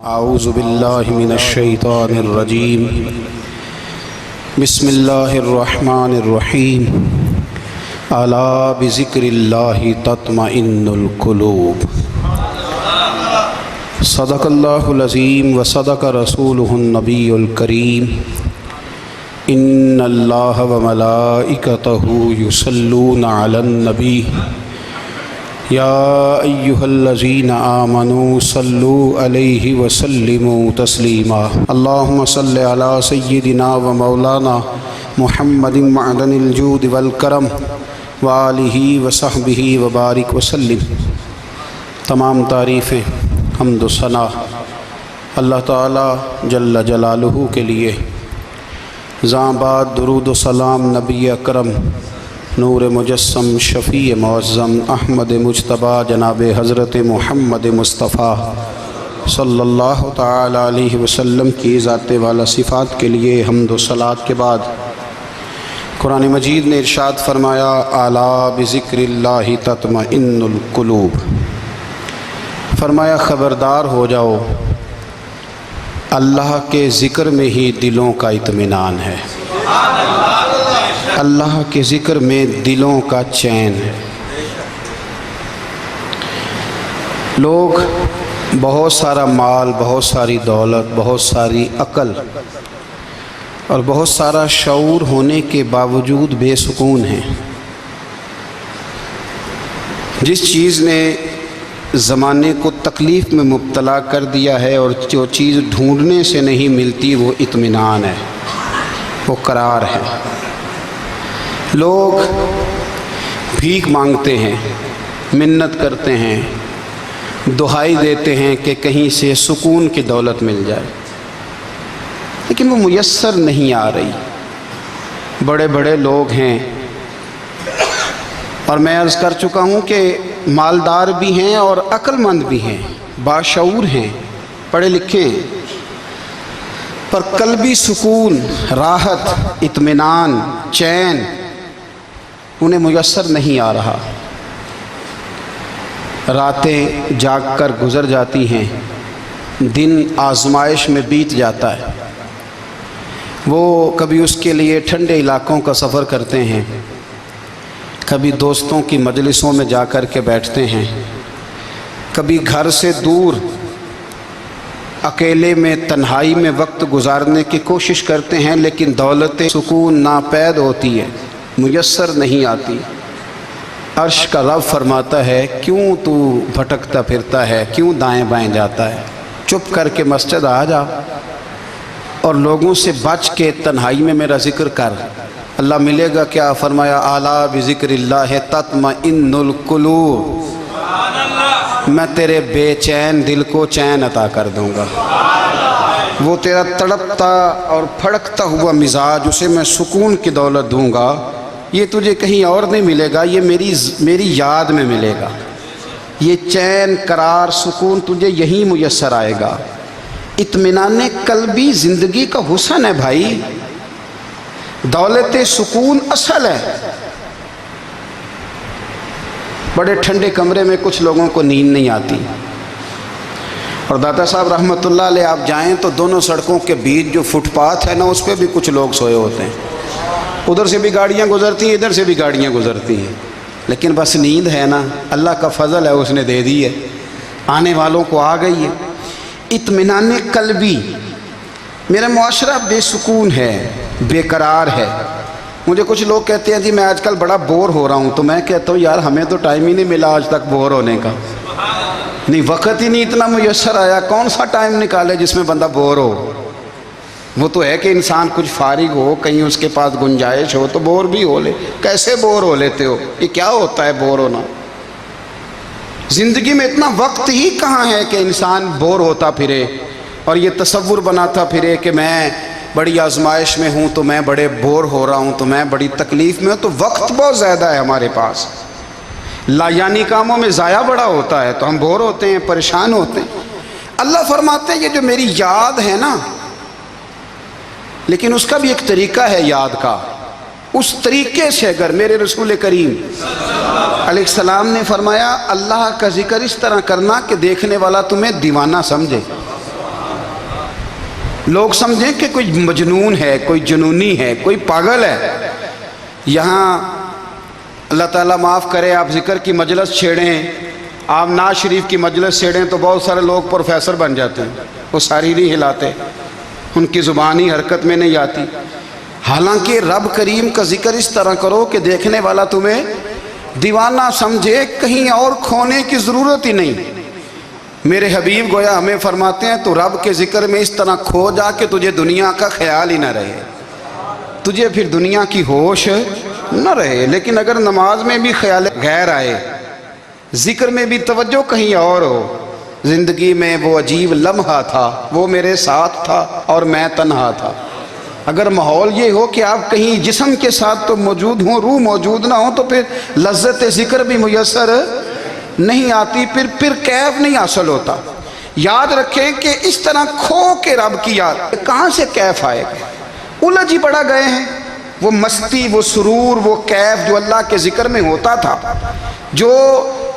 اعوذ باللہ من الشیطان الرجیم بسم اللہ الرحمن الرحیم الا بذکر اللہ تطمئن القلوب صدق اللہ العظیم وصدق رسولہ النبی الکریم ان اللہ وملائکتہ یصلون علی النبی یا ایہا الذین آمنوا صلوا علیہ وسلموا تسلیما اللہم صل علی سیدنا و مولانا محمد معدن الجود والکرم وآلہ وصحبہ وبارک وسلم۔ تمام تعریفیں حمد و ثنا اللہ تعالی جل جلالہ کے لیے۔ زاں بعد درود و سلام نبی اکرم نور مجسم شفیع معظم احمد مجتبیٰ جناب حضرت محمد مصطفیٰ صلی اللہ تعالی علیہ وسلم کی ذات والا صفات کے لیے حمد و صلوات کے بعد قرآن مجید نے ارشاد فرمایا الا بذکر اللہ تطمئن القلوب، فرمایا خبردار ہو جاؤ اللہ کے ذکر میں ہی دلوں کا اطمینان ہے، اللہ کے ذکر میں دلوں کا چین ہے۔ لوگ بہت سارا مال، بہت ساری دولت، بہت ساری عقل اور بہت سارا شعور ہونے کے باوجود بے سکون ہیں۔ جس چیز نے زمانے کو تکلیف میں مبتلا کر دیا ہے اور جو چیز ڈھونڈنے سے نہیں ملتی وہ اطمینان ہے، وہ قرار ہے۔ لوگ بھیک مانگتے ہیں، منت کرتے ہیں، دہائی دیتے ہیں کہ کہیں سے سکون کی دولت مل جائے، لیکن وہ میسر نہیں آ رہی۔ بڑے بڑے لوگ ہیں اور میں عرض کر چکا ہوں کہ مالدار بھی ہیں اور عقل مند بھی ہیں، باشعور ہیں، پڑھے لکھے ہیں، پر قلبی سکون، راحت، اطمینان، چین انہیں میسر نہیں آ رہا۔ راتیں جاگ کر گزر جاتی ہیں، دن آزمائش میں بیت جاتا ہے۔ وہ کبھی اس کے لیے ٹھنڈے علاقوں کا سفر کرتے ہیں، کبھی دوستوں کی مجلسوں میں جا کر کے بیٹھتے ہیں، کبھی گھر سے دور اکیلے میں تنہائی میں وقت گزارنے کی کوشش کرتے ہیں، لیکن دولت سکون ناپید ہوتی ہے، میسر نہیں آتی۔ عرش کا رب فرماتا ہے کیوں تو بھٹکتا پھرتا ہے، کیوں دائیں بائیں جاتا ہے، چپ کر کے مسجد آ جا اور لوگوں سے بچ کے تنہائی میں میرا ذکر کر۔ اللہ ملے گا کیا؟ فرمایا اعلیٰ بذکر اللہ تطمئن القلوب، میں تیرے بے چین دل کو چین عطا کر دوں گا۔ وہ تیرا تڑپتا اور پھڑکتا ہوا مزاج، اسے میں سکون کی دولت دوں گا۔ یہ تجھے کہیں اور نہیں ملے گا، یہ میری یاد میں ملے گا۔ یہ چین، قرار، سکون تجھے یہیں میسر آئے گا۔ اطمینان قلبی زندگی کا حسن ہے بھائی، دولت سکون اصل ہے۔ بڑے ٹھنڈے کمرے میں کچھ لوگوں کو نیند نہیں آتی، اور داتا صاحب رحمۃ اللہ علیہ آپ جائیں تو دونوں سڑکوں کے بیچ جو فٹ پاتھ ہے نا، اس پہ بھی کچھ لوگ سوئے ہوتے ہیں۔ ادھر سے بھی گاڑیاں گزرتی ہیں، ادھر سے بھی گاڑیاں گزرتی ہیں، لیکن بس نیند ہے نا، اللہ کا فضل ہے، اس نے دے دی ہے، آنے والوں کو آ گئی ہے۔ اطمینان قلبی۔ میرا معاشرہ بے سکون ہے، بے قرار ہے۔ مجھے کچھ لوگ کہتے ہیں جی میں آج کل بڑا بور ہو رہا ہوں، تو میں کہتا ہوں یار ہمیں تو ٹائم ہی نہیں ملا آج تک بور ہونے کا، نہیں وقت ہی نہیں اتنا میسر آیا۔ کون سا ٹائم نکالے جس میں بندہ بور ہو؟ وہ تو ہے کہ انسان کچھ فارغ ہو، کہیں اس کے پاس گنجائش ہو تو بور بھی ہو لے۔ کیسے بور ہو لیتے ہو؟ یہ کیا ہوتا ہے بور ہونا؟ زندگی میں اتنا وقت ہی کہاں ہے کہ انسان بور ہوتا پھرے اور یہ تصور بناتا پھرے کہ میں بڑی آزمائش میں ہوں، تو میں بڑے بور ہو رہا ہوں، تو میں بڑی تکلیف میں ہوں۔ تو وقت بہت زیادہ ہے ہمارے پاس، لا یعنی کاموں میں ضائع بڑا ہوتا ہے، تو ہم بور ہوتے ہیں، پریشان ہوتے ہیں۔ اللہ فرماتے ہیں یہ جو میری یاد ہے نا، لیکن اس کا بھی ایک طریقہ ہے یاد کا، اس طریقے سے اگر میرے رسول کریم علیہ السلام نے فرمایا اللہ کا ذکر اس طرح کرنا کہ دیکھنے والا تمہیں دیوانہ سمجھے۔ لوگ سمجھیں کہ کوئی مجنون ہے، کوئی جنونی ہے، کوئی پاگل ہے۔ یہاں اللہ تعالیٰ معاف کرے، آپ ذکر کی مجلس چھیڑیں، آپ نعت شریف کی مجلس چھیڑیں تو بہت سارے لوگ پروفیسر بن جاتے ہیں، وہ ساری نہیں ہلاتے، ان کی زبان ہی حرکت میں نہیں آتی۔ حالانکہ رب کریم کا ذکر اس طرح کرو کہ دیکھنے والا تمہیں دیوانہ سمجھے، کہیں اور کھونے کی ضرورت ہی نہیں۔ میرے حبیب گویا ہمیں فرماتے ہیں تو رب کے ذکر میں اس طرح کھو جا کہ تجھے دنیا کا خیال ہی نہ رہے، تجھے پھر دنیا کی ہوش نہ رہے۔ لیکن اگر نماز میں بھی خیال غیر آئے، ذکر میں بھی توجہ کہیں اور ہو، زندگی میں وہ عجیب لمحہ تھا، وہ میرے ساتھ تھا اور میں تنہا تھا، اگر ماحول یہ ہو کہ آپ کہیں جسم کے ساتھ تو موجود ہوں، روح موجود نہ ہو، تو پھر لذت ذکر بھی میسر نہیں آتی، پھر کیف نہیں حاصل ہوتا۔ یاد رکھیں کہ اس طرح کھو کے رب کی یاد کہاں سے کیف آئے گا؟ الجھ ہی پڑا گئے ہیں۔ وہ مستی، وہ سرور، وہ کیف جو اللہ کے ذکر میں ہوتا تھا، جو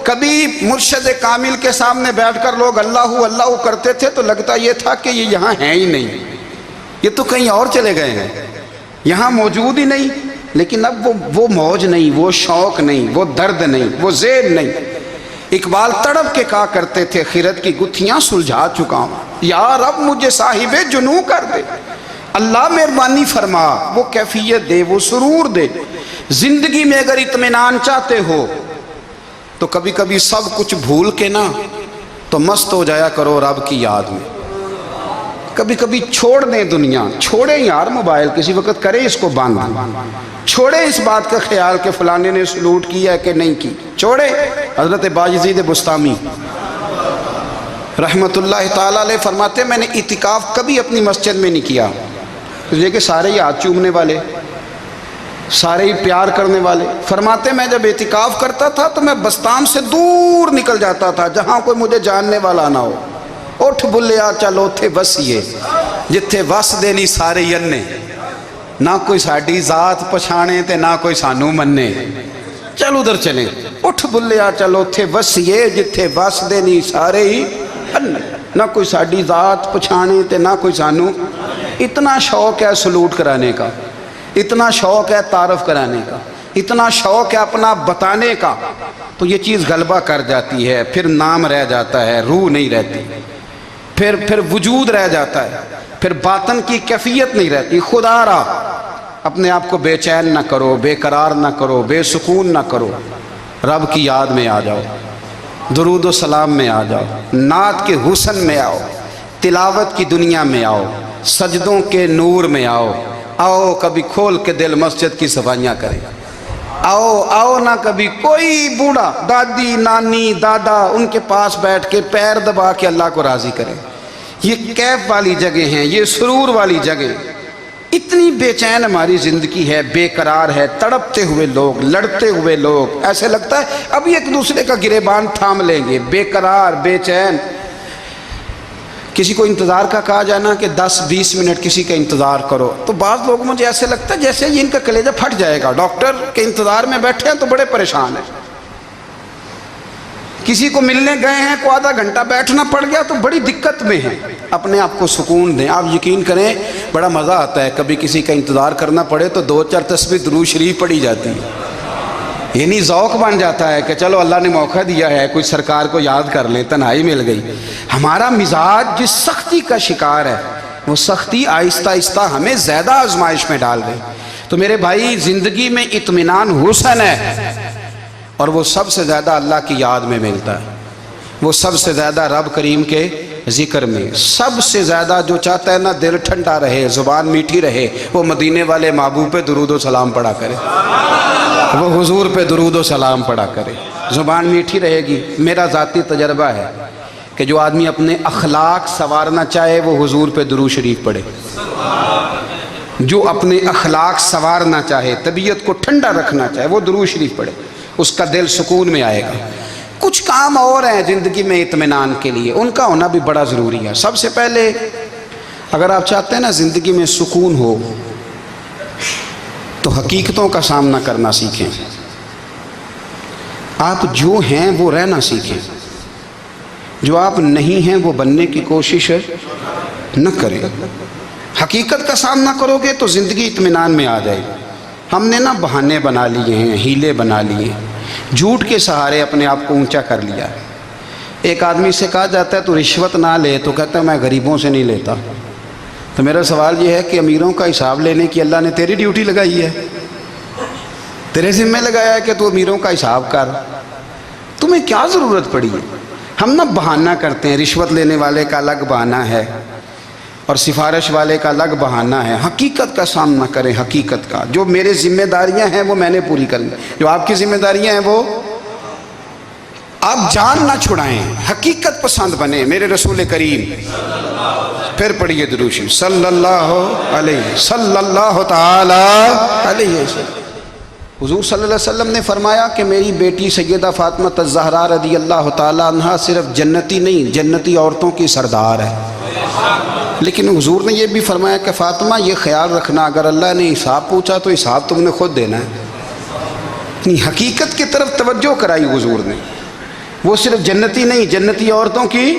کبھی مرشد کامل کے سامنے بیٹھ کر لوگ اللہ اللہ کرتے تھے تو لگتا یہ تھا کہ یہ یہاں ہیں ہی نہیں، یہ تو کہیں اور چلے گئے ہیں، یہاں موجود ہی نہیں۔ لیکن اب وہ موج نہیں، وہ شوق نہیں، وہ درد نہیں، وہ ذہن نہیں۔ اقبال تڑپ کے کہا کرتے تھے، خیرت کی گتھیاں سلجھا چکا ہوں، یا رب مجھے صاحب جنوں کر دے، اللہ مہربانی فرما، وہ کیفیت دے، وہ سرور دے۔ زندگی میں اگر اطمینان چاہتے ہو تو کبھی کبھی سب کچھ بھول کے نا تو مست ہو جایا کرو رب کی یاد میں۔ کبھی کبھی چھوڑ دیں دنیا، چھوڑیں یار موبائل، کسی وقت کریں اس کو بند، چھوڑیں اس بات کا خیال کہ فلانے نے سلوٹ کیا ہے کہ نہیں کی، چھوڑیں۔ حضرت باجزید بستامی رحمت اللہ تعالیٰ علیہ فرماتے ہیں میں نے اعتکاف کبھی اپنی مسجد میں نہیں کیا، اس لیے کہ سارے ہی ہاتھ چومنے والے، سارے ہی پیار کرنے والے۔ فرماتے میں جب اعتکاف کرتا تھا تو میں بستان سے دور نکل جاتا تھا جہاں کوئی مجھے جاننے والا نہ ہو۔ اٹھ بلیا چل اوتھے وسیے جتھے وس دینی سارے ینے، نہ کوئی ساڈی ذات پچھانے تے نہ کوئی سانو مننے، چل ادھر چلیں۔ اٹھ بلیا چل اوتھے وسیے جتھے وس دینی سارے ہی ینے، نہ کوئی ساڈی ذات پچھانے تے نہ کوئی سانو۔ اتنا شوق ہے سلوٹ کرانے کا، اتنا شوق ہے تعارف کرانے کا، اتنا شوق ہے اپنا بتانے کا، تو یہ چیز غلبہ کر جاتی ہے، پھر نام رہ جاتا ہے، روح نہیں رہتی، پھر وجود رہ جاتا ہے، پھر باطن کی کیفیت نہیں رہتی۔ خدا را اپنے آپ کو بے چین نہ کرو، بے قرار نہ کرو، بے سکون نہ کرو، رب کی یاد میں آ جاؤ، درود و سلام میں آ جاؤ، نعت کے حسن میں آؤ، تلاوت کی دنیا میں آؤ، سجدوں کے نور میں آؤ، آؤ کبھی کھول کے دل مسجد کی صفائیاں کریں، آؤ نہ کبھی کوئی بوڑھا، دادی، نانی، دادا ان کے پاس بیٹھ کے پیر دبا کے اللہ کو راضی کریں۔ یہ کیف والی جگہ ہیں، یہ سرور والی جگہ۔ اتنی بے چین ہماری زندگی ہے، بے قرار ہے، تڑپتے ہوئے لوگ، لڑتے ہوئے لوگ، ایسے لگتا ہے ابھی ایک دوسرے کا گریبان تھام لیں گے، بے قرار، بے چین۔ کسی کو انتظار کا کہا جائے نا کہ 10-20 منٹ کسی کا انتظار کرو تو بعض لوگ مجھے ایسے لگتا ہے جیسے یہ ان کا کلیجہ پھٹ جائے گا، ڈاکٹر کے انتظار میں بیٹھے ہیں تو بڑے پریشان ہیں۔ کسی کو ملنے گئے ہیں کو آدھا گھنٹہ بیٹھنا پڑ گیا تو بڑی دقت میں ہیں۔ اپنے آپ کو سکون دیں۔ آپ یقین کریں بڑا مزہ آتا ہے، کبھی کسی کا انتظار کرنا پڑے تو 2-4 تسبیح درود شریف پڑھی جاتی ہے، یعنی ذوق بن جاتا ہے کہ چلو اللہ نے موقع دیا ہے، کوئی سرکار کو یاد کر لیں، تنہائی مل گئی۔ ہمارا مزاج جس سختی کا شکار ہے وہ سختی آہستہ آہستہ ہمیں زیادہ آزمائش میں ڈال گئی۔ تو میرے بھائی زندگی میں اطمینان حسن ہے، اور وہ سب سے زیادہ اللہ کی یاد میں ملتا ہے، وہ سب سے زیادہ رب کریم کے ذکر میں۔ سب سے زیادہ جو چاہتا ہے نا دل ٹھنڈا رہے، زبان میٹھی رہے، وہ مدینے والے محبوب پہ درود و سلام پڑھا کرے، وہ حضور پہ درود و سلام پڑھا کرے، زبان میٹھی رہے گی۔ میرا ذاتی تجربہ ہے کہ جو آدمی اپنے اخلاق سنوارنا چاہے وہ حضور پہ درود شریف پڑھے، جو اپنے اخلاق سنوارنا چاہے، طبیعت کو ٹھنڈا رکھنا چاہے، وہ درود شریف پڑھے، اس کا دل سکون میں آئے گا۔ کچھ کام اور ہیں زندگی میں اطمینان کے لیے، ان کا ہونا بھی بڑا ضروری ہے۔ سب سے پہلے اگر آپ چاہتے ہیں نا زندگی میں سکون ہو تو حقیقتوں کا سامنا کرنا سیکھیں۔ آپ جو ہیں وہ رہنا سیکھیں، جو آپ نہیں ہیں وہ بننے کی کوشش نہ کریں۔ حقیقت کا سامنا کرو گے تو زندگی اطمینان میں آ جائے گی۔ ہم نے نا بہانے بنا لیے ہیں، ہیلے بنا لیے ہیں، جھوٹ کے سہارے اپنے آپ کو اونچا کر لیا۔ ایک آدمی سے کہا جاتا ہے تو رشوت نہ لے، تو کہتا ہے میں غریبوں سے نہیں لیتا۔ تو میرا سوال یہ ہے کہ امیروں کا حساب لینے کی اللہ نے تیری ڈیوٹی لگائی ہے، تیرے ذمہ لگایا ہے کہ تو امیروں کا حساب کر، تمہیں کیا ضرورت پڑی ہے؟ ہم نا بہانہ کرتے ہیں، رشوت لینے والے کا الگ بہانہ ہے اور سفارش والے کا الگ بہانہ ہے۔ حقیقت کا سامنا کریں، حقیقت کا۔ جو میرے ذمہ داریاں ہیں وہ میں نے پوری کرنی، جو آپ کی ذمہ داریاں ہیں وہ آپ جان نہ چھڑائیں، حقیقت پسند بنیں۔ میرے رسول کریم، پھر پڑھیے درود شریف، صلی اللہ تعالی علیہ وسلم۔ حضور صلی اللہ علیہ وسلم نے فرمایا کہ میری بیٹی سیدہ فاطمہ الزہرا رضی اللہ تعالی عنہا صرف جنتی نہیں، جنتی عورتوں کی سردار ہے۔ لیکن حضور نے یہ بھی فرمایا کہ فاطمہ یہ خیال رکھنا اگر اللہ نے حساب پوچھا تو حساب تم نے خود دینا ہے۔ حقیقت کی طرف توجہ کرائی حضور نے، وہ صرف جنتی نہیں، جنتی عورتوں کی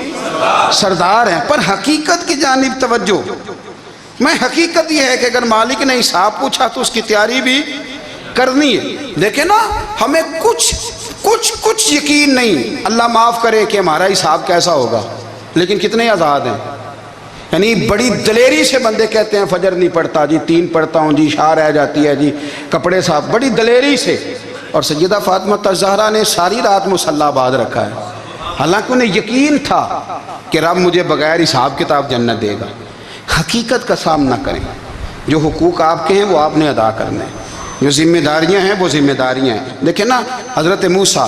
سردار ہیں، پر حقیقت کی جانب توجہ۔ میں حقیقت یہ ہے کہ اگر مالک نے حساب پوچھا تو اس کی تیاری بھی کرنی ہے۔ دیکھیں نا، ہمیں کچھ یقین نہیں، اللہ معاف کرے کہ ہمارا حساب کیسا ہوگا، لیکن کتنے آزاد ہیں۔ یعنی بڑی دلیری سے بندے کہتے ہیں فجر نہیں پڑھتا جی، 3 پڑھتا ہوں جی، شاہ رہ جاتی ہے جی، کپڑے صاف، بڑی دلیری سے۔ اور سیدہ فاطمہ الزہرا نے ساری رات مصلی باندھ رکھا ہے، حالانکہ انہیں یقین تھا کہ رب مجھے بغیر حساب کتاب جنت دے گا۔ حقیقت کا سامنا کریں، جو حقوق آپ کے ہیں وہ آپ نے ادا کرنے ہیں، جو ذمہ داریاں ہیں وہ ذمہ داریاں ہیں۔ دیکھیں نا، حضرت موسیٰ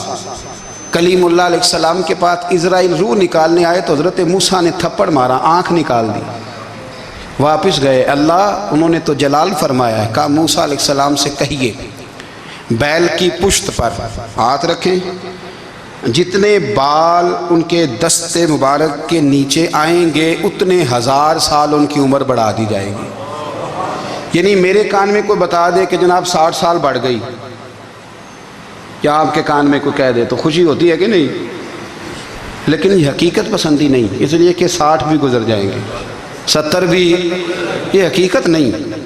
کلیم اللہ علیہ السلام کے پاس اسرائیل روح نکالنے آئے تو حضرت موسیٰ نے تھپڑ مارا، آنکھ نکال دی، واپس گئے۔ اللہ انہوں نے تو جلال فرمایا ہے، کہا موسیٰ علیہ السلام سے کہیے بیل کی پشت پر ہاتھ رکھیں، جتنے بال ان کے دست مبارک کے نیچے آئیں گے اتنے 1000 سال ان کی عمر بڑھا دی جائے گی۔ یعنی میرے کان میں کوئی بتا دے کہ جناب 60 سال بڑھ گئی، یا آپ کے کان میں کوئی کہہ دے تو خوشی ہوتی ہے کہ نہیں؟ لیکن یہ حقیقت پسندی نہیں، اس لیے کہ 60 بھی گزر جائیں گے، 70 بھی، یہ حقیقت نہیں۔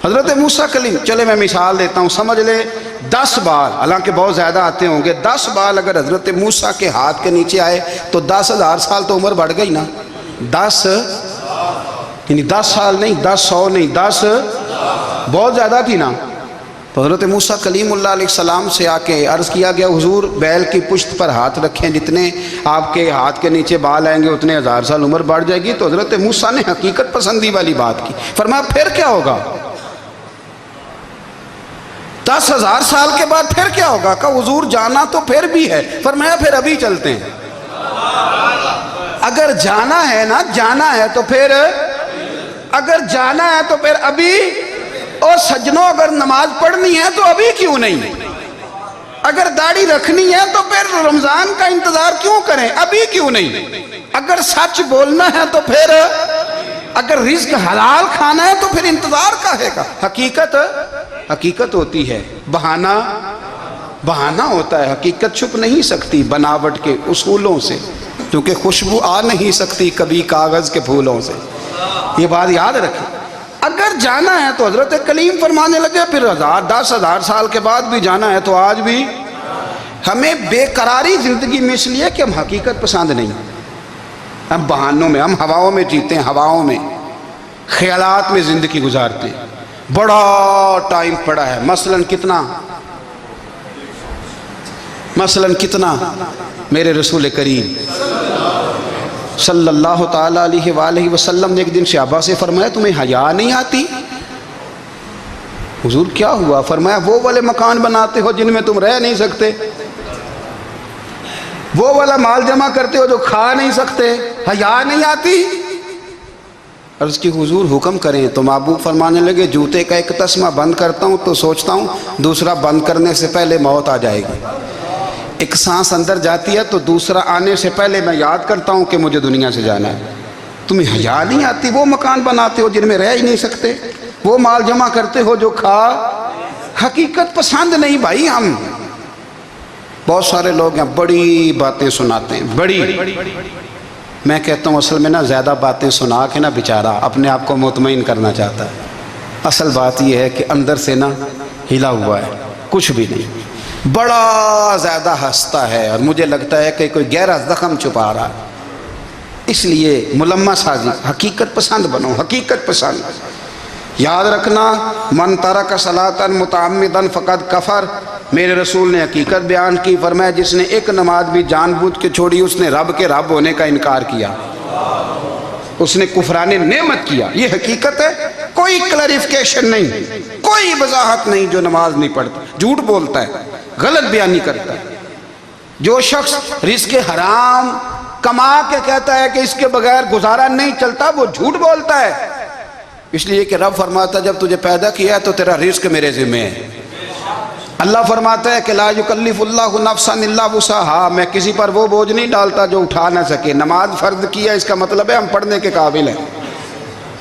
حضرت موسیٰ کلیم، چلے میں مثال دیتا ہوں، سمجھ لے 10 بال، حالانکہ بہت زیادہ آتے ہوں گے، 10 بال اگر حضرت موسیٰ کے ہاتھ کے نیچے آئے تو 10,000 سال تو عمر بڑھ گئی نا۔ 10 یعنی 10 سال نہیں، 10 100 نہیں، 10 بہت زیادہ تھی نا۔ تو حضرت موسیٰ کلیم اللہ علیہ السلام سے آ کے عرض کیا گیا حضور بیل کی پشت پر ہاتھ رکھیں، جتنے آپ کے ہاتھ کے نیچے بال آئیں گے اتنے 1000 سال عمر بڑھ جائے گی۔ تو حضرت موسیٰ نے حقیقت پسندی والی بات کی، فرمایا پھر کیا ہوگا؟ 10,000 سال کے بعد پھر کیا ہوگا؟ کہا حضور جانا تو پھر بھی ہے، فرمایا پھر ابھی چلتے ہیں۔ اگر جانا ہے نا، جانا ہے تو پھر، اگر جانا ہے تو پھر ابھی۔ اور سجنوں اگر نماز پڑھنی ہے تو ابھی کیوں نہیں؟ اگر داڑھی رکھنی ہے تو پھر رمضان کا انتظار کیوں کریں، ابھی کیوں نہیں؟ اگر سچ بولنا ہے تو پھر، اگر رزق حلال کھانا ہے تو پھر انتظار کاہے کا؟ حقیقت ہوتی ہے، بہانہ ہوتا ہے، حقیقت چھپ نہیں سکتی بناوٹ کے اصولوں سے، کیونکہ خوشبو آ نہیں سکتی کبھی کاغذ کے پھولوں سے۔ یہ بات یاد رکھیں، اگر جانا ہے تو حضرت کلیم فرمانے لگے پھر 10,000 سال کے بعد بھی جانا ہے تو آج بھی۔ ہمیں بے قراری زندگی میں اس لیے کہ ہم حقیقت پسند نہیں، ہم بہانوں میں، ہم ہواؤں میں جیتے ہیں، ہواؤں میں، خیالات میں زندگی گزارتے ہیں۔ بڑا ٹائم پڑا ہے، مثلاً کتنا میرے رسول کریم صلی اللہ تعالیٰ علیہ وآلہ وسلم نے ایک دن صحابہ سے فرمایا تمہیں حیا نہیں آتی؟ حضور کیا ہوا؟ فرمایا وہ والے مکان بناتے ہو جن میں تم رہ نہیں سکتے، وہ والا مال جمع کرتے ہو جو کھا نہیں سکتے، حیا نہیں آتی؟ عرض کی حضور حکم کریں تو محبوب فرمانے لگے جوتے کا ایک تسمہ بند کرتا ہوں تو سوچتا ہوں دوسرا بند کرنے سے پہلے موت آ جائے گی، ایک سانس اندر جاتی ہے تو دوسرا آنے سے پہلے میں یاد کرتا ہوں کہ مجھے دنیا سے جانا ہے۔ تمہیں حیا نہیں آتی؟ وہ مکان بناتے ہو جن میں رہ ہی نہیں سکتے، وہ مال جمع کرتے ہو جو کھا، حقیقت پسند نہیں بھائی۔ ہم بہت سارے لوگ ہیں بڑی باتیں سناتے ہیں، بڑی میں کہتا ہوں اصل میں نا زیادہ باتیں سنا کے نا بیچارہ اپنے آپ کو مطمئن کرنا چاہتا ہے. اصل بات یہ ہے کہ اندر سے نا ہلا ہوا ہے، کچھ بھی نہیں، بڑا زیادہ ہنستا ہے اور مجھے لگتا ہے کہ کوئی گہرا زخم چھپا رہا ہے. اس لیے ملمہ سازی، حقیقت پسند بنو، حقیقت پسند. یاد رکھنا، من ترک صلاۃ متعمدا فقد کفر. میرے رسول نے حقیقت بیان کی، فرمایا جس نے ایک نماز بھی جان بوجھ کے چھوڑی اس نے رب کے رب ہونے کا انکار کیا، اس نے کفران نعمت کیا. یہ حقیقت ہے، کوئی کلیریفیکیشن نہیں، کوئی وضاحت نہیں. جو نماز نہیں پڑھتا جھوٹ بولتا ہے، غلط بیانی کرتا ہے. جو شخص رزق حرام کما کے کہتا ہے کہ اس کے بغیر گزارا نہیں چلتا، وہ جھوٹ بولتا ہے. اس لیے کہ رب فرماتا ہے جب تجھے پیدا کیا ہے تو تیرا رزق میرے ذمہ ہے. اللہ فرماتا ہے کہ لا یکلف اللہ نفسا الا وسعہا، میں کسی پر وہ بوجھ نہیں ڈالتا جو اٹھا نہ سکے. نماز فرض کیا، اس کا مطلب ہے ہم پڑھنے کے قابل ہیں.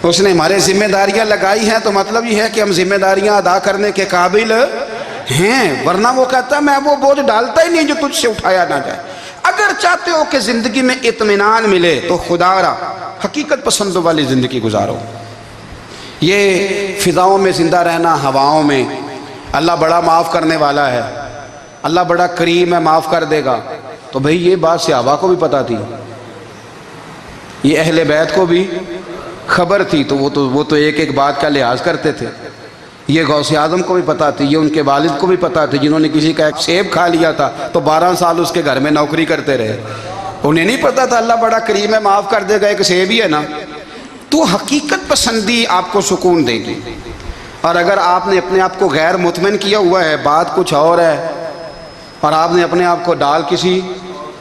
اس نے ہمارے ذمہ داریاں لگائی ہیں تو مطلب یہ ہے کہ ہم ذمہ داریاں ادا کرنے کے قابل ہیں، ورنہ وہ کہتا ہے میں وہ بوجھ ڈالتا ہی نہیں جو تجھ سے اٹھایا نہ جائے. اگر چاہتے ہو کہ زندگی میں اطمینان ملے تو خدا را حقیقت پسندوں والی زندگی گزارو. یہ فضاؤں میں زندہ رہنا، ہواؤں میں، اللہ بڑا معاف کرنے والا ہے، اللہ بڑا کریم ہے، معاف کر دے گا. تو بھئی یہ بات صحابہ کو بھی پتا تھی، یہ اہل بیت کو بھی خبر تھی، تو وہ تو ایک ایک بات کا لحاظ کرتے تھے. یہ غوث اعظم کو بھی پتا تھی، یہ ان کے والد کو بھی پتا تھی جنہوں نے کسی کا ایک سیب کھا لیا تھا تو 12 سال اس کے گھر میں نوکری کرتے رہے. انہیں نہیں پتا تھا اللہ بڑا کریم ہے، معاف کر دے گا، ایک سیب ہی ہے نا. تو حقیقت پسندی آپ کو سکون دے گی. اور اگر آپ نے اپنے آپ کو غیر مطمئن کیا ہوا ہے، بات کچھ اور ہے، اور آپ نے اپنے آپ کو ڈال کسی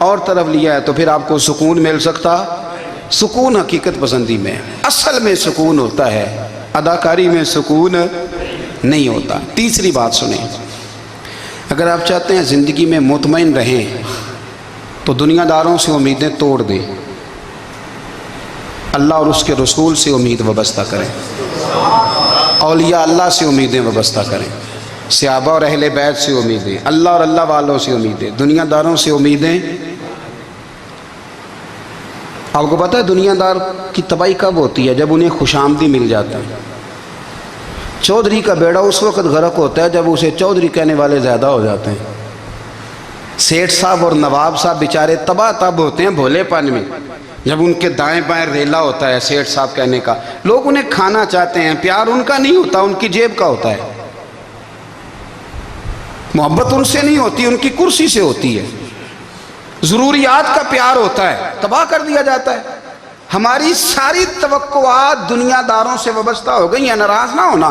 اور طرف لیا ہے، تو پھر آپ کو سکون مل سکتا. سکون حقیقت پسندی میں، اصل میں سکون ہوتا ہے، اداکاری میں سکون نہیں ہوتا. تیسری بات سنیں، اگر آپ چاہتے ہیں زندگی میں مطمئن رہیں تو دنیا داروں سے امیدیں توڑ دیں، اللہ اور اس کے رسول سے امید وابستہ کریں، اولیاء اللہ سے امیدیں وابستہ کریں، صحابہ اور اہل بیت سے امیدیں، اللہ اور اللہ والوں سے امیدیں، دنیا داروں سے امیدیں. آپ کو پتہ ہے دنیا دار کی تباہی کب ہوتی ہے؟ جب انہیں خوش آمدی مل جاتا ہے. چودھری کا بیڑا اس وقت غرق ہوتا ہے جب اسے چودھری کہنے والے زیادہ ہو جاتے ہیں. سیٹھ صاحب اور نواب صاحب بیچارے تباہ تب ہوتے ہیں بھولے پن میں، جب ان کے دائیں بائیں ریلا ہوتا ہے سیٹھ صاحب کہنے کا. لوگ انہیں کھانا چاہتے ہیں، پیار ان کا نہیں ہوتا، ان کی جیب کا ہوتا ہے. محبت ان سے نہیں ہوتی، ان کی کرسی سے ہوتی ہے. ضروریات کا پیار ہوتا ہے، تباہ کر دیا جاتا ہے. ہماری ساری توقعات دنیا داروں سے وابستہ ہو گئی ہیں. ناراض نہ ہونا،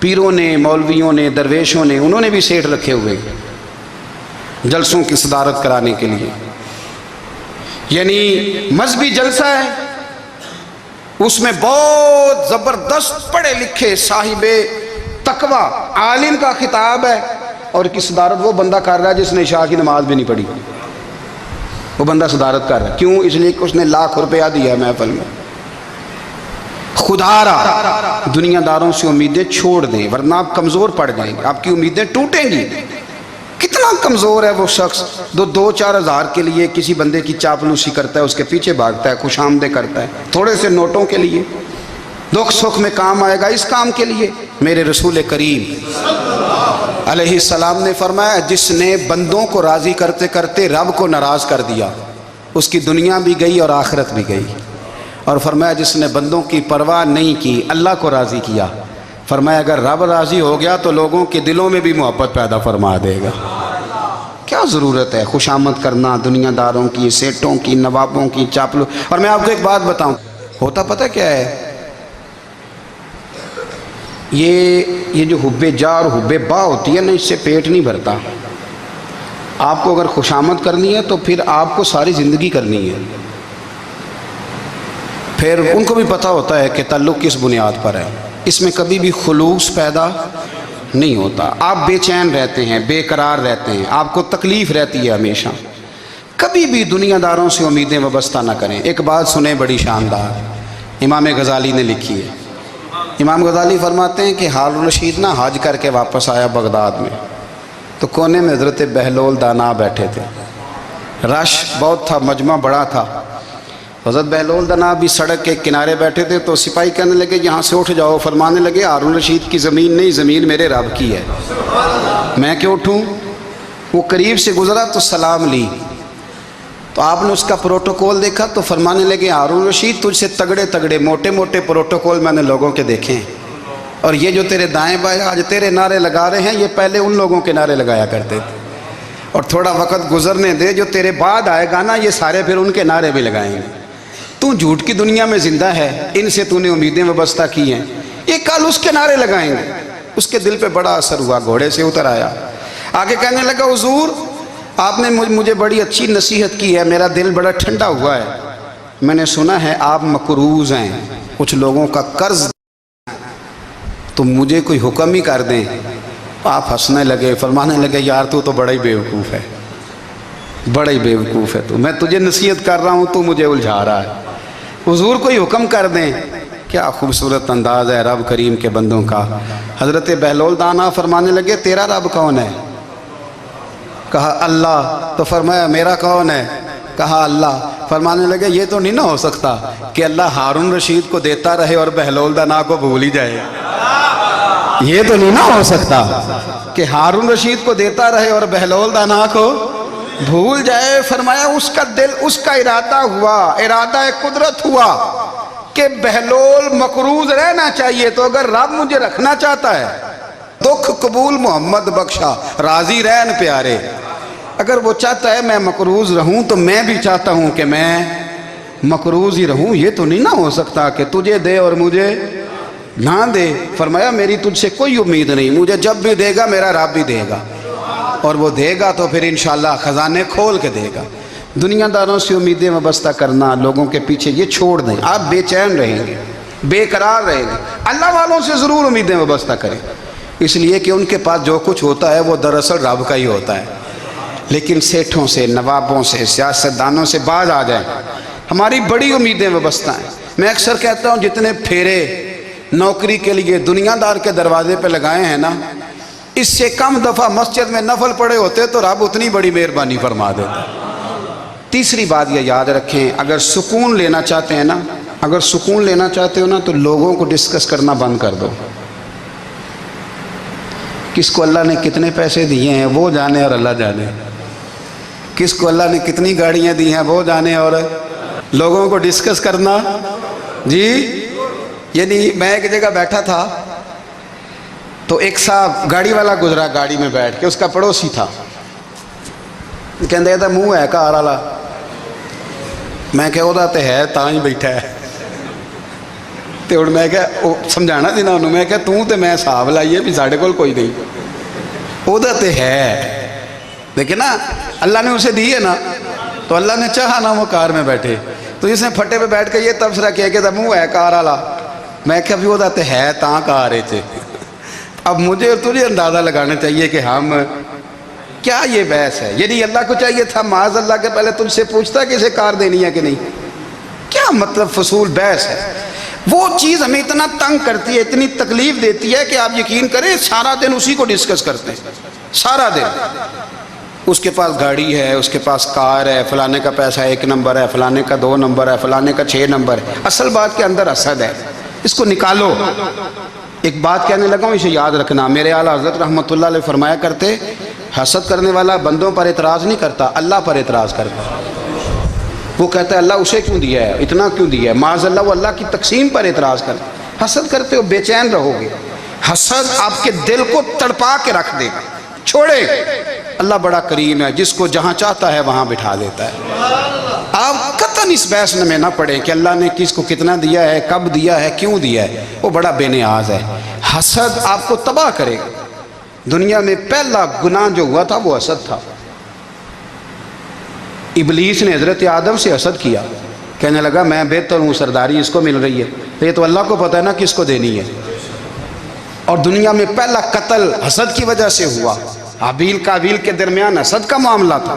پیروں نے، مولویوں نے، درویشوں نے، انہوں نے بھی سیٹھ رکھے ہوئے جلسوں کی صدارت کرانے کے لیے. یعنی مذہبی جلسہ ہے، اس میں بہت زبردست پڑھے لکھے صاحب تقوی عالم کا خطاب ہے، اور کی صدارت وہ بندہ کر رہا ہے جس نے عشاء کی نماز بھی نہیں پڑھی. وہ بندہ صدارت کر رہا ہے، کیوں؟ اس لیے کہ اس نے لاکھ روپیہ دیا ہے محفل میں. خدا را دنیا داروں سے امیدیں چھوڑ دیں، ورنہ آپ کمزور پڑ جائیں گے، آپ کی امیدیں ٹوٹیں گی. کتنا کمزور ہے وہ شخص جو 2-4 ہزار کے لیے کسی بندے کی چاپلوسی کرتا ہے، اس کے پیچھے بھاگتا ہے، خوش آمدیں کرتا ہے تھوڑے سے نوٹوں کے لیے. دکھ سکھ میں کام آئے گا اس کام کے لیے. میرے رسول کریم علیہ السلام نے فرمایا جس نے بندوں کو راضی کرتے کرتے رب کو ناراض کر دیا، اس کی دنیا بھی گئی اور آخرت بھی گئی. اور فرمایا جس نے بندوں کی پرواہ نہیں کی، اللہ کو راضی کیا، فرمایا اگر رب راضی ہو گیا تو لوگوں کے دلوں میں بھی محبت پیدا فرما دے گا. کیا ضرورت ہے خوشامد کرنا دنیا داروں کی، سیٹوں کی، نوابوں کی، چاپلو. اور میں آپ کو ایک بات بتاؤں، ہوتا پتہ کیا ہے؟ یہ جو حب جا اور حب با ہوتی ہے نا، اس سے پیٹ نہیں بھرتا. آپ کو اگر خوشامد کرنی ہے تو پھر آپ کو ساری زندگی کرنی ہے. پھر ان کو بھی پتہ ہوتا ہے کہ تعلق کس بنیاد پر ہے، اس میں کبھی بھی خلوص پیدا نہیں ہوتا. آپ بے چین رہتے ہیں، بے قرار رہتے ہیں، آپ کو تکلیف رہتی ہے ہمیشہ. کبھی بھی دنیا داروں سے امیدیں وابستہ نہ کریں. ایک بات سنیں بڑی شاندار، امام غزالی نے لکھی ہے. امام غزالی فرماتے ہیں کہ ہارون الرشید نا حج کر کے واپس آیا بغداد میں، تو کونے میں حضرت بہلول دانا بیٹھے تھے. رش بہت تھا، مجمع بڑا تھا. حضرت بہلول دنا بھی سڑک کے کنارے بیٹھے تھے تو سپاہی کہنے لگے یہاں سے اٹھ جاؤ، فرمانے لگے ہارون رشید کی زمین نہیں، زمین میرے رب کی ہے، میں کیوں اٹھوں؟ وہ قریب سے گزرا تو سلام لی، تو آپ نے اس کا پروٹوکول دیکھا تو فرمانے لگے ہارون رشید تجھ سے تگڑے تگڑے موٹے موٹے پروٹوکول میں نے لوگوں کے دیکھے ہیں، اور یہ جو تیرے دائیں بائیں آج تیرے نعرے لگا رہے ہیں یہ پہلے ان لوگوں کے نعرے لگایا کرتے تھے، اور تھوڑا وقت گزرنے دے، جو تیرے بعد آئے گا نا یہ سارے پھر ان کے نعرے بھی لگائیں گے۔ تو جھوٹ کی دنیا میں زندہ ہے، ان سے تو نے امیدیں وابستہ کی ہیں، یہ کل اس کے نعرے لگائیں گے۔ اس کے دل پہ بڑا اثر ہوا، گھوڑے سے اتر آیا، آگے کہنے لگا حضور آپ نے مجھے بڑی اچھی نصیحت کی ہے، میرا دل بڑا ٹھنڈا ہوا ہے، میں نے سنا ہے آپ مقروض ہیں، کچھ لوگوں کا قرض، تو مجھے کوئی حکم ہی کر دیں۔ آپ ہنسنے لگے، فرمانے لگے یار تو بڑا ہی بیوقوف ہے، بڑا ہی بیوقوف ہے، تو میں تجھے نصیحت کر رہا ہوں تو مجھے الجھا رہا ہے، حضور کوئی حکم کر دیں۔ کیا خوبصورت انداز ہے رب کریم کے بندوں کا۔ حضرت بہلول دانا فرمانے لگے تیرا رب کون ہے؟ کہا اللہ، تو فرمایا میرا کون ہے؟ کہا اللہ۔ فرمانے لگے یہ تو نہیں نہ ہو سکتا کہ اللہ ہارون رشید کو دیتا رہے اور بہلول دانا کو بھول ہی جائے، یہ تو نہیں نہ ہو سکتا کہ ہارون رشید کو دیتا رہے اور بہلول دانا کو بھول جائے۔ فرمایا اس کا دل، اس کا ارادہ ہوا، ارادہ قدرت ہوا کہ بہلول مقروض رہنا چاہیے، تو اگر رب مجھے رکھنا چاہتا ہے، دکھ قبول محمد بخشا راضی رہن پیارے، اگر وہ چاہتا ہے میں مقروض رہوں تو میں بھی چاہتا ہوں کہ میں مقروض ہی رہوں، یہ تو نہیں نہ ہو سکتا کہ تجھے دے اور مجھے نہ دے۔ فرمایا میری تجھ سے کوئی امید نہیں، مجھے جب بھی دے گا میرا رب بھی دے گا، اور وہ دے گا تو پھر انشاءاللہ خزانے کھول کے دے گا۔ دنیا داروں سے امیدیں وابستہ کرنا، لوگوں کے پیچھے، یہ چھوڑ دیں، آپ بے چین رہیں گے، بے قرار رہیں گے۔ اللہ والوں سے ضرور امیدیں وابستہ کریں، اس لیے کہ ان کے پاس جو کچھ ہوتا ہے وہ دراصل رب کا ہی ہوتا ہے، لیکن سیٹھوں سے، نوابوں سے، سیاستدانوں سے باز آ جائیں، ہماری بڑی امیدیں وابستہ ہیں۔ میں اکثر کہتا ہوں جتنے پھیرے نوکری کے لیے دنیا دار کے دروازے پہ لگائے ہیں نا، اس سے کم دفعہ مسجد میں نفل پڑے ہوتے تو رب اتنی بڑی مہربانی فرما دیتا۔ تیسری بات یہ یاد رکھیں، اگر سکون لینا چاہتے ہیں نا، اگر سکون لینا چاہتے ہو نا تو لوگوں کو ڈسکس کرنا بند کر دو۔ کس کو اللہ نے کتنے پیسے دیے ہیں وہ جانے اور اللہ جانے، کس کو اللہ نے کتنی گاڑیاں دی ہیں وہ جانے، اور لوگوں کو ڈسکس کرنا جی۔ یعنی میں ایک جگہ بیٹھا تھا تو ایک صاحب گاڑی والا گزرا، گاڑی میں بیٹھ کے، اس کا پڑوسی تھا، کہندے تھا منہ ہے کار والا، میں کہ وہ تے ہے تاں ہی بیٹھا ہے، تو ہن میں کہ سمجھانا سی نا انہوں، میں کہ توں تے میں حساب لائیے بھی ساڈے کول کوئی نہیں، وہ تے ہے، دیکھیں نا اللہ نے اسے دی ہے نا، تو اللہ نے چاہا نا وہ کار میں بیٹھے، تو جس نے پھٹے پہ بیٹھ کے یہ تبصرہ کیا کہ منہ ہے کار والا، میں کہ ابھی وہ تے ہے تاں کار ہے۔ اب مجھے اور تجھے اندازہ لگانا چاہیے کہ ہم کیا یہ بحث ہے، یعنی اللہ کو چاہیے تھا معاذ اللہ کے پہلے تجھ سے پوچھتا کہ اسے کار دینی ہے کہ نہیں، کیا مطلب فضول بحث ہے۔ وہ چیز ہمیں اتنا تنگ کرتی ہے، اتنی تکلیف دیتی ہے کہ آپ یقین کریں سارا دن اسی کو ڈسکس کرتے ہیں، سارا دن اس کے پاس گاڑی ہے، اس کے پاس کار ہے، فلانے کا پیسہ 1 نمبر ہے، فلانے کا 2 نمبر ہے، فلانے کا 6 نمبر ہے، اصل بات کے اندر حسد ہے، اس کو نکالو۔ ایک بات کہنے لگا ہوں، اسے یاد رکھنا، میرے اعلیٰ حضرت رحمۃ اللہ علیہ فرمایا کرتے، حسد کرنے والا بندوں پر اعتراض نہیں کرتا، اللہ پر اعتراض کرتا۔ وہ کہتا ہے اللہ اسے کیوں دیا ہے، اتنا کیوں دیا ہے، معاذ اللہ وہ اللہ کی تقسیم پر اعتراض کرتا۔ حسد کرتے ہو بے چین رہو گے، حسد آپ کے دل کو تڑپا کے رکھ دے گا، چھوڑے۔ اللہ بڑا کریم ہے، جس کو جہاں چاہتا ہے وہاں بٹھا دیتا ہے۔ آپ قطعاً اس بحث میں نہ پڑیں کہ اللہ نے کس کو کتنا دیا ہے، کب دیا ہے، کیوں دیا ہے، وہ بڑا بے نیاز ہے۔ حسد آپ کو تباہ کرے گا۔ دنیا میں پہلا گناہ جو ہوا تھا وہ حسد تھا۔ ابلیس نے حضرت آدم سے حسد کیا، کہنے لگا میں بہتر ہوں، سرداری اس کو مل رہی ہے، تو یہ تو اللہ کو پتہ ہے نا کس کو دینی ہے۔ اور دنیا میں پہلا قتل حسد کی وجہ سے ہوا، حابیل قابیل کے درمیان حسد کا معاملہ تھا،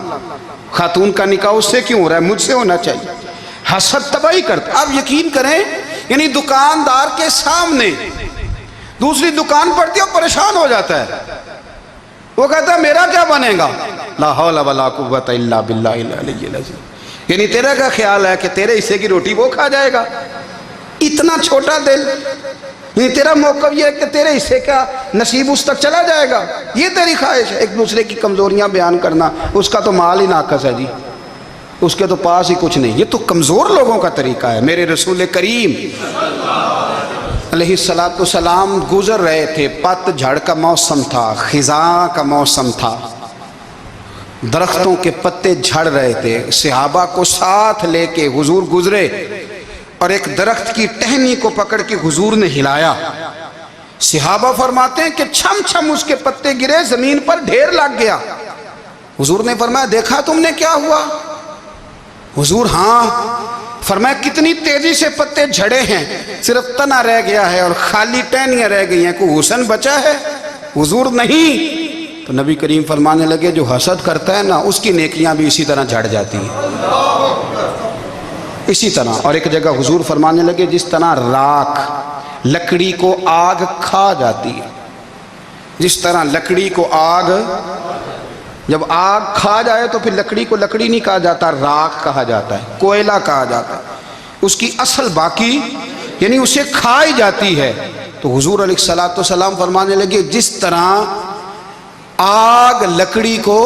خاتون کا نکاح اس سے کیوں ہو رہا ہے، مجھ سے ہونا چاہیے۔ حسد تباہی کرتا۔ آپ یقین کریں، یعنی دکاندار کے سامنے دوسری دکان پڑتی ہے اور پریشان ہو جاتا ہے، وہ کہتا ہے میرا کیا بنے گا، لا حول ولا قوت الا باللہ العلی العظیم۔ یعنی تیرا کیا خیال ہے کہ تیرے حصے کی روٹی وہ کھا جائے گا؟ اتنا چھوٹا دل، یعنی تیرا موقف یہ ہے کہ تیرے حصے کا نصیب اس تک چلا جائے گا، یہ تیری خواہش ہے؟ ایک دوسرے کی کمزوریاں بیان کرنا، اس کا تو مال ہی ناقص ہے جی، اس کے تو پاس ہی کچھ نہیں، یہ تو کمزور لوگوں کا طریقہ ہے۔ میرے رسول کریم علیہ السلام گزر رہے تھے، پت جھڑ کا موسم تھا، خزاں کا موسم تھا، درختوں کے پتے جھڑ رہے تھے، صحابہ کو ساتھ لے کے حضور گزرے اور ایک درخت کی ٹہنی کو پکڑ کے حضور نے ہلایا۔ صحابہ فرماتے ہیں کہ چھم چھم اس کے پتے گرے، زمین پر ڈھیر لگ گیا۔ حضور نے فرمایا دیکھا تم نے کیا ہوا؟ حضور ہاں۔ فرمایا کتنی تیزی سے پتے جھڑے ہیں، صرف تنا رہ گیا ہے اور خالی ٹہنیاں رہ گئی ہیں، کوئی حسن بچا ہے؟ حضور نہیں۔ تو نبی کریم فرمانے لگے جو حسد کرتا ہے نا، اس کی نیکیاں بھی اسی طرح جھڑ جاتی ہیں، اسی طرح۔ اور ایک جگہ حضور فرمانے لگے جس طرح راکھ لکڑی کو آگ کھا جاتی ہے، جس طرح لکڑی کو آگ، جب آگ کھا جائے تو پھر لکڑی کو لکڑی نہیں کہا جاتا، راکھ کہا جاتا ہے، کوئلہ کہا جاتا ہے، اس کی اصل باقی یعنی اسے کھائی جاتی ہے۔ تو حضور علیہ السلام فرمانے لگے جس طرح آگ لکڑی کو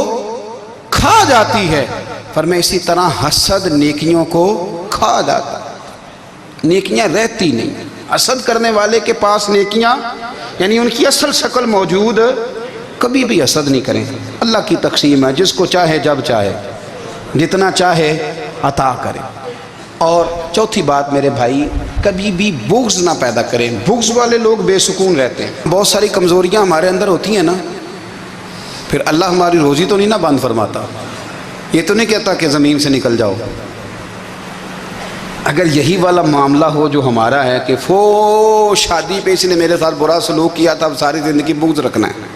کھا جاتی ہے، فرمایا اسی طرح حسد نیکیوں کو کھا جاتا ہے، نیکیاں رہتی نہیں۔ حسد کرنے والے کے پاس نیکیاں یعنی ان کی اصل شکل موجود، کبھی بھی حسد نہیں کریں۔ اللہ کی تقسیم ہے، جس کو چاہے جب چاہے جتنا چاہے عطا کرے۔ اور چوتھی بات میرے بھائی، کبھی بھی بغض نہ پیدا کریں، بغض والے لوگ بے سکون رہتے ہیں۔ بہت ساری کمزوریاں ہمارے اندر ہوتی ہیں نا، پھر اللہ ہماری روزی تو نہیں نہ بند فرماتا، یہ تو نہیں کہتا کہ زمین سے نکل جاؤ۔ اگر یہی والا معاملہ ہو جو ہمارا ہے کہ شادی پہ اس نے میرے ساتھ برا سلوک کیا تھا، اب ساری زندگی بغض رکھنا ہے،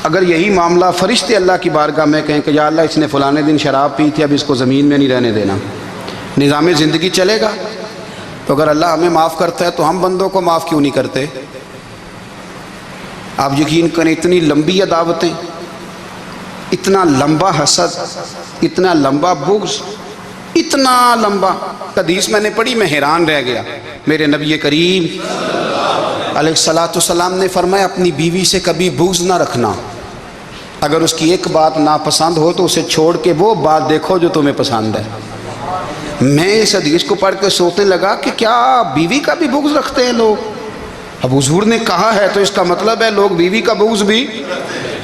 اگر یہی معاملہ فرشتے اللہ کی بارگاہ میں کہیں کہ یا اللہ اس نے فلانے دن شراب پی تھی، اب اس کو زمین میں نہیں رہنے دینا، نظام زندگی چلے گا؟ تو اگر اللہ ہمیں معاف کرتا ہے تو ہم بندوں کو معاف کیوں نہیں کرتے؟ آپ یقین کریں اتنی لمبی عداوتیں، اتنا لمبا حسد، اتنا لمبا بغض، اتنا لمبا۔ حدیث میں نے پڑھی، میں حیران رہ گیا۔ میرے نبی کریم علیہ السلام نے فرمایا اپنی بیوی سے کبھی بغض نہ رکھنا، اگر اس کی ایک بات ناپسند ہو تو اسے چھوڑ کے وہ بات دیکھو جو تمہیں پسند ہے۔ میں اس حدیث کو پڑھ کے سوچنے لگا کہ کیا بیوی کا بھی بغض رکھتے ہیں لوگ؟ اب حضور نے کہا ہے تو اس کا مطلب ہے لوگ بیوی کا بغض بھی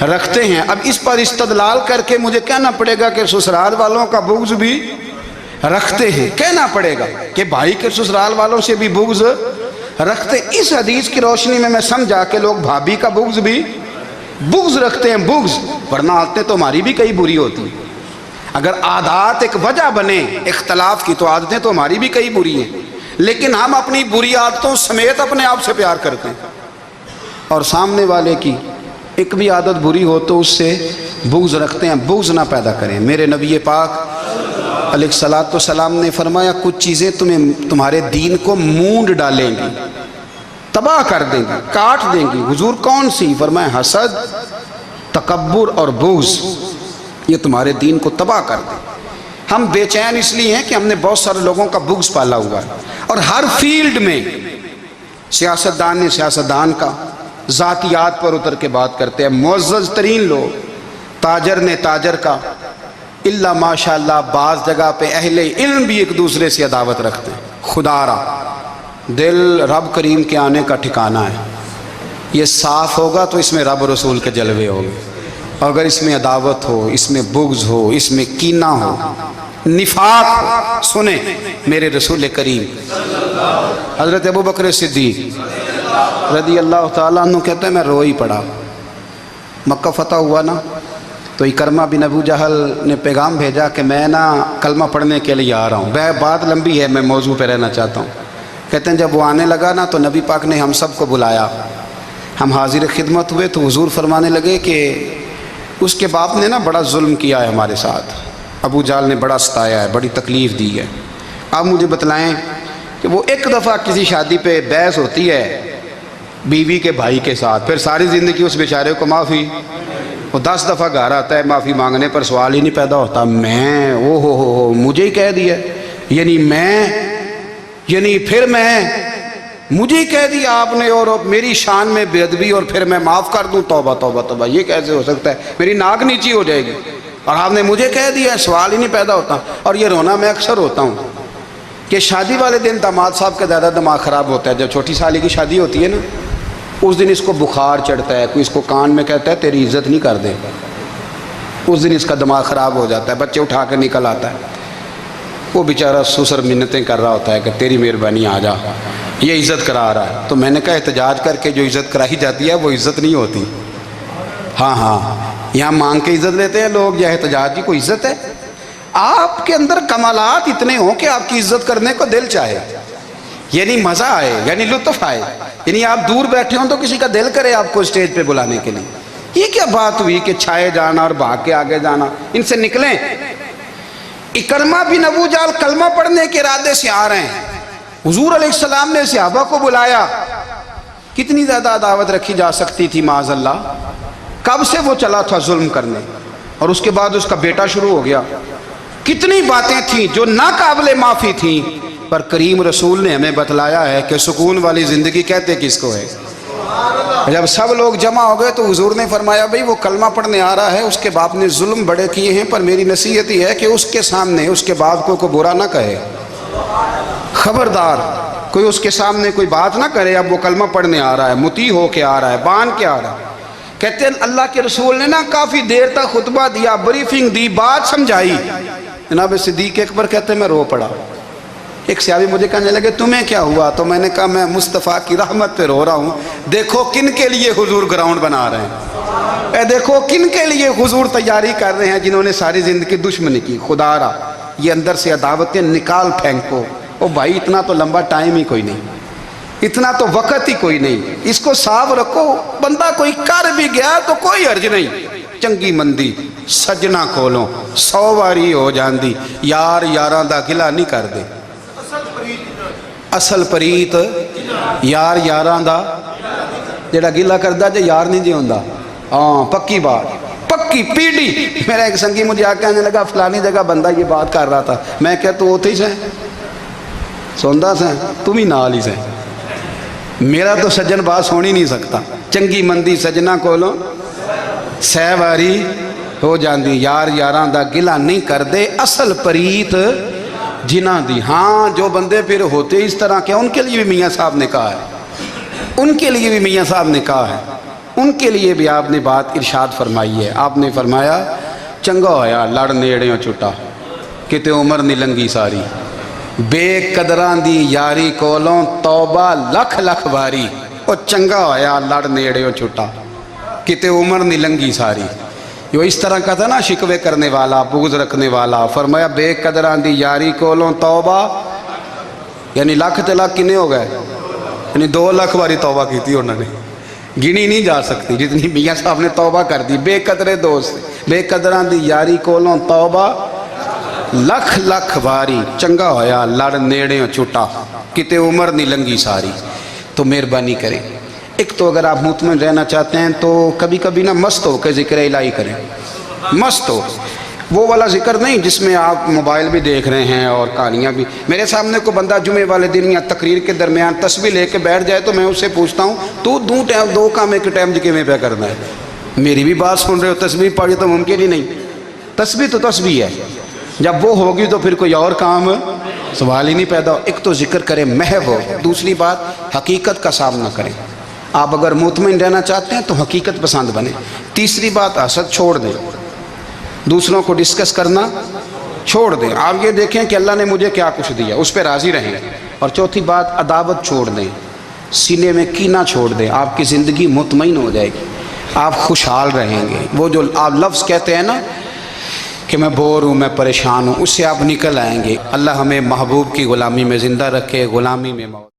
رکھتے ہیں۔ اب اس پر استدلال کر کے مجھے کہنا پڑے گا کہ سسرال والوں کا بغض بھی رکھتے ہیں، کہنا پڑے گا کہ بھائی کے سسرال والوں سے بھی بغض رکھتے۔ اس حدیث کی روشنی میں سمجھا کہ لوگ بھابھی کا بغض بھی رکھتے ہیں، بغض، ورنہ عادتیں تو ہماری بھی کئی بری ہوتی ہیں۔ اگر عادات ایک وجہ بنے اختلاف کی تو عادتیں تو ہماری بھی کئی بری ہیں، لیکن ہم اپنی بری عادتوں سمیت اپنے آپ سے پیار کرتے ہیں، اور سامنے والے کی ایک بھی عادت بری ہو تو اس سے بغض رکھتے ہیں۔ بغض نہ پیدا کریں۔ میرے نبی پاک علیہ السلام نے فرمایا کچھ چیزیں تمہارے دین کو مونڈ ڈالیں گی، تباہ کر دیں گی، کاٹ دیں گی۔ حضور کون سی؟ فرمایا حسد، تکبر اور بغض، یہ تمہارے دین کو تباہ کر دیں۔ ہم بے چین اس لیے ہیں کہ ہم نے بہت سارے لوگوں کا بغض پالا ہوا ہے، اور ہر فیلڈ میں سیاستدان نے سیاستدان کا، ذاتیات پر اتر کے بات کرتے ہیں، معزز ترین لوگ، تاجر نے تاجر کا، اللہ ماشاءاللہ بعض جگہ پہ اہل علم بھی ایک دوسرے سے عداوت رکھتے ہیں۔ خدا را دل رب کریم کے آنے کا ٹھکانہ ہے، یہ صاف ہوگا تو اس میں رب رسول کے جلوے ہوں گے، اور اگر اس میں عداوت ہو، اس میں بغض ہو، اس میں کینہ ہو، نفاق ہو، سنیں میرے رسول کریم حضرت ابوبکر صدیق رضی اللہ تعالیٰ عنہ کہتے ہیں میں رو ہی پڑا۔ مکہ فتح ہوا نا تو اکرمہ بن ابو جہل نے پیغام بھیجا کہ میں نا کلمہ پڑھنے کے لیے آ رہا ہوں۔ بات لمبی ہے، میں موضوع پہ رہنا چاہتا ہوں۔ کہتے ہیں جب وہ آنے لگا نا تو نبی پاک نے ہم سب کو بلایا، ہم حاضر خدمت ہوئے تو حضور فرمانے لگے کہ اس کے باپ نے نا بڑا ظلم کیا ہے ہمارے ساتھ، ابو جہل نے بڑا ستایا ہے، بڑی تکلیف دی ہے۔ آپ مجھے بتلائیں کہ وہ ایک دفعہ کسی شادی پہ بحث ہوتی ہے بیوی کے بھائی کے ساتھ، پھر ساری زندگی اس بیچارے کو معافی وہ 10 دفعہ گھر آتا ہے معافی مانگنے پر سوال ہی نہیں پیدا ہوتا میں ہو مجھے ہی کہہ دیا یعنی پھر مجھے ہی کہہ دیا آپ نے اور میری شان میں بے ادبی اور پھر میں معاف کر دوں توبہ توبہ توبہ یہ کیسے ہو سکتا ہے میری ناک نیچی ہو جائے گی اور آپ نے مجھے کہہ دیا سوال ہی نہیں پیدا ہوتا اور یہ رونا میں اکثر ہوتا ہوں کہ شادی والے دن داماد صاحب کا زیادہ دماغ خراب ہوتا ہے جب چھوٹی سالی کی شادی ہوتی ہے نا اس دن اس کو بخار چڑھتا ہے کوئی اس کو کان میں کہتا ہے تیری عزت نہیں کر دے اس دن اس کا دماغ خراب ہو جاتا ہے بچے اٹھا کے نکل آتا ہے وہ بیچارہ سسر منتیں کر رہا ہوتا ہے کہ تیری مہربانی آ جا یہ عزت کرا رہا ہے تو میں نے کہا احتجاج کر کے جو عزت کرائی جاتی ہے وہ عزت نہیں ہوتی ہاں یہاں مانگ کے عزت لیتے ہیں لوگ یا احتجاج کی کوئی عزت ہے آپ کے اندر کمالات اتنے ہوں کہ آپ کی عزت کرنے کو دل چاہے یعنی مزہ آئے یعنی لطف آئے یعنی آپ دور بیٹھے ہوں تو کسی کا دل کرے آپ کو اسٹیج پہ بلانے کے لیے یہ کیا بات ہوئی کہ چھائے جانا اور بھاگ کے آگے جانا ان سے نکلیں اکرمہ بن ابو جہل کلمہ پڑھنے کے ارادے سے آ رہے ہیں حضور علیہ السلام نے صحابہ کو بلایا کتنی زیادہ دعوت رکھی جا سکتی تھی معاذ اللہ کب سے وہ چلا تھا ظلم کرنے اور اس کے بعد اس کا بیٹا شروع ہو گیا کتنی باتیں تھیں جو ناقابل معافی تھیں پر کریم رسول نے ہمیں بتلایا ہے کہ سکون والی زندگی کہتے کس کو ہے جب سب لوگ جمع ہو گئے تو حضور نے فرمایا بھئی وہ کلمہ پڑھنے آ رہا ہے اس کے باپ نے ظلم بڑے کیے ہیں پر میری نصیحت یہ ہے کہ اس کے سامنے اس کے باپ کو برا نہ کہے خبردار کوئی اس کے سامنے کوئی بات نہ کرے اب وہ کلمہ پڑھنے آ رہا ہے مطیع ہو کے آ رہا ہے بان کے آ رہا ہے کہتے ہیں اللہ کے رسول نے نا کافی دیر تک خطبہ دیا بریفنگ دی بات سمجھائی جناب صدیق اکبر کہتے ہیں میں رو پڑا ایک صحابی مجھے کہنے لگے تمہیں کیا ہوا تو میں نے کہا میں مصطفیٰ کی رحمت پہ رو رہا ہوں دیکھو کن کے لیے حضور گراؤنڈ بنا رہے ہیں دیکھو کن کے لیے حضور تیاری کر رہے ہیں جنہوں نے ساری زندگی دشمنی کی خدا را یہ اندر سے عداوتیں نکال پھینکو او بھائی اتنا تو لمبا ٹائم ہی کوئی نہیں اتنا تو وقت ہی کوئی نہیں اس کو صاف رکھو بندہ کوئی کر بھی گیا تو کوئی حرج نہیں چنگی مندی سجنا کھولو 100 واری ہو جاندی یار یاراں دا گلا نہیں کر دے اصل پریت یار یاراں دا جڑا گلا کردا جے یار نہیں جی ہوندا ہاں پکی بات پکی پیڑی میرا ایک سنگی مجھے آ کے آنے لگا فلانی جگہ بندہ یہ بات کر رہا تھا میں کہ تو ہوتے ہی سے سوندا سے تم ہی نال ہی سے میرا تو سجن بات ہو نہیں سکتا چنگی مندی سجنا کولوں 100 واری ہو جاندی یار یاراں دا گلا نہیں کر دے اصل پریت جنہ دی ہاں جو بندے پھر ہوتے اس طرح کے ان کے لیے بھی میاں صاحب نے کہا ہے ان کے لیے بھی میاں صاحب نے کہا ہے ان کے لیے بھی آپ نے بات ارشاد فرمائی ہے آپ نے فرمایا چنگا ہویا لڑ نیڑیوں چھٹا کتے عمر نہیں لنگی ساری بے قدران دی یاری کولوں توبہ لکھ لکھ باری او چنگا ہویا لڑ نیڑیوں چھٹا کتے عمر نہیں لنگی ساری جو اس طرح کا تھا نا شکوے کرنے والا بغض رکھنے والا فرمایا بے قدران دی یاری کولوں توبہ یعنی لاکھ تے لاکھ کنے ہو گئے یعنی 2 لاکھ باری توبہ کی تھی انہوں نے گنی نہیں جا سکتی جتنی میاں صاحب نے توبہ کر دی بے قدرے دوست بے قدران دی یاری کولوں توبہ لکھ لکھ باری چنگا ہویا لڑ نیڑیوں چھٹا کتے عمر نہیں لنگی ساری تو مہربانی کریں ایک تو اگر آپ مطمئن رہنا چاہتے ہیں تو کبھی کبھی نا مست ہو کے ذکر الہی کریں مست ہو وہ والا ذکر نہیں جس میں آپ موبائل بھی دیکھ رہے ہیں اور کہانیاں بھی میرے سامنے کو بندہ جمعے والے دن یا تقریر کے درمیان تسبیح لے کے بیٹھ جائے تو میں اس سے پوچھتا ہوں تو 2 کام ایک ٹائم جی میں پہ کرنا ہے میری بھی بات سن رہے ہو تسبیح پڑھی تو ممکن ہی نہیں تسبیح تو تسبیح ہے جب وہ ہوگی تو پھر کوئی اور کام سوال ہی نہیں پیدا ہو ایک تو ذکر کریں محو ہو دوسری بات حقیقت کا سامنا کریں آپ اگر مطمئن رہنا چاہتے ہیں تو حقیقت پسند بنیں تیسری بات حسد چھوڑ دیں دوسروں کو ڈسکس کرنا چھوڑ دیں آپ یہ دیکھیں کہ اللہ نے مجھے کیا کچھ دیا اس پہ راضی رہیں اور چوتھی بات عداوت چھوڑ دیں سینے میں کینہ چھوڑ دیں آپ کی زندگی مطمئن ہو جائے گی آپ خوشحال رہیں گے وہ جو آپ لفظ کہتے ہیں نا کہ میں بور ہوں میں پریشان ہوں اس سے آپ نکل آئیں گے اللہ ہمیں محبوب کی غلامی میں زندہ رکھے غلامی میں موت